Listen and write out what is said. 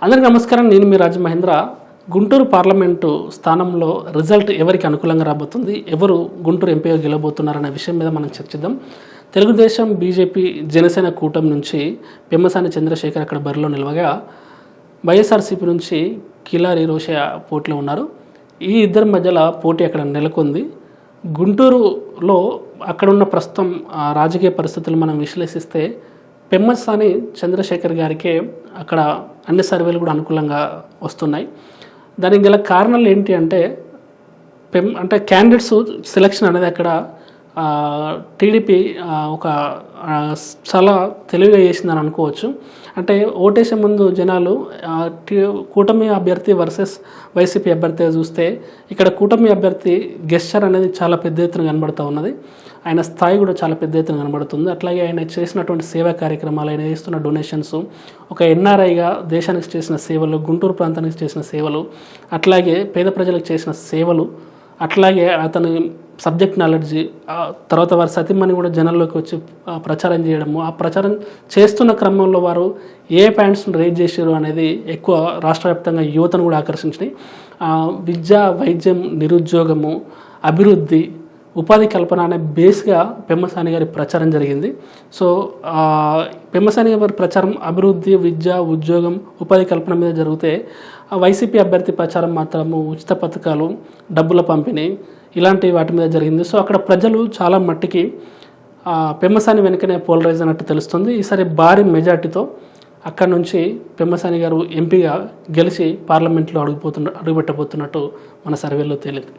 అందరికీ నమస్కారం. నేను మీ రాజమహేంద్ర. గుంటూరు పార్లమెంటు స్థానంలో రిజల్ట్ ఎవరికి అనుకూలంగా రాబోతుంది, ఎవరు గుంటూరు ఎంపీగా గెలవబోతున్నారనే విషయం మీద మనం చర్చిద్దాం. తెలుగుదేశం, బీజేపీ, జనసేన కూటమి నుంచి పెమ్మసాని చంద్రశేఖర్ అక్కడ బరిలో నిలవగా, వైఎస్ఆర్సీపీ నుంచి కిలారి రోషయ్య పోటీలో ఉన్నారు. ఈ ఇద్దరి మధ్యలో పోటీ అక్కడ నెలకొంది. గుంటూరులో అక్కడున్న ప్రస్తుతం రాజకీయ పరిస్థితులు మనం విశ్లేషిస్తే పెమ్మసాని చంద్రశేఖర్ గారికే అక్కడ అన్ని సర్వేలు కూడా అనుకూలంగా వస్తున్నాయి. దానికి గల కారణాలు ఏంటి అంటే క్యాండిడేట్స్ సెలక్షన్ అనేది అక్కడ టీడీపీ ఒక చాలా తెలివిగా చేసిందని అనుకోవచ్చు. అంటే ఓటేసే ముందు జనాలు కూటమి అభ్యర్థి వర్సెస్ వైసీపీ అభ్యర్థిగా చూస్తే ఇక్కడ కూటమి అభ్యర్థి గెస్చర్ అనేది చాలా పెద్ద ఎత్తున కనబడుతూ ఉన్నది. ఆయన స్థాయి కూడా చాలా పెద్ద ఎత్తున కనబడుతుంది. అట్లాగే ఆయన చేసినటువంటి సేవా కార్యక్రమాలు, ఆయన చేస్తున్న డొనేషన్స్, ఒక ఎన్ఆర్ఐగా దేశానికి చేసిన సేవలు, గుంటూరు ప్రాంతానికి చేసిన సేవలు, అట్లాగే పేద ప్రజలకు చేసిన సేవలు, అట్లాగే అతని సబ్జెక్ట్ నాలెడ్జి, తర్వాత వారి సతీమణి కూడా జనాల్లోకి వచ్చి ప్రచారం చేయడము, ఆ ప్రచారం చేస్తున్న క్రమంలో వారు ఏ పాయింట్స్ని రేజ్ చేశారు అనేది ఎక్కువ రాష్ట్ర వ్యాప్తంగా యువతను కూడా ఆకర్షించినాయి. విద్య, వైద్యం, నిరుద్యోగము, అభివృద్ధి, ఉపాధి కల్పన అనే బేస్గా పెమ్మసాని గారి ప్రచారం జరిగింది. సో పెమ్మసాని గారి ప్రచారం అభివృద్ధి, విద్య, ఉద్యోగం, ఉపాధి కల్పన మీద జరిగితే, వైసీపీ అభ్యర్థి ప్రచారం మాత్రము ఉచిత పథకాలు, డబ్బుల పంపిణీ, ఇలాంటి వాటి మీద జరిగింది. సో అక్కడ ప్రజలు చాలా మట్టికి పెమ్మసాని వెనుకనే పోలరైజ్ అన్నట్టు తెలుస్తుంది. ఈసారి భారీ మెజార్టీతో అక్కడ నుంచి పెమ్మసాని గారు ఎంపీగా గెలిచి పార్లమెంట్లో అడుగుపెట్టబోతున్నట్టు మన సర్వేలో తేలింది.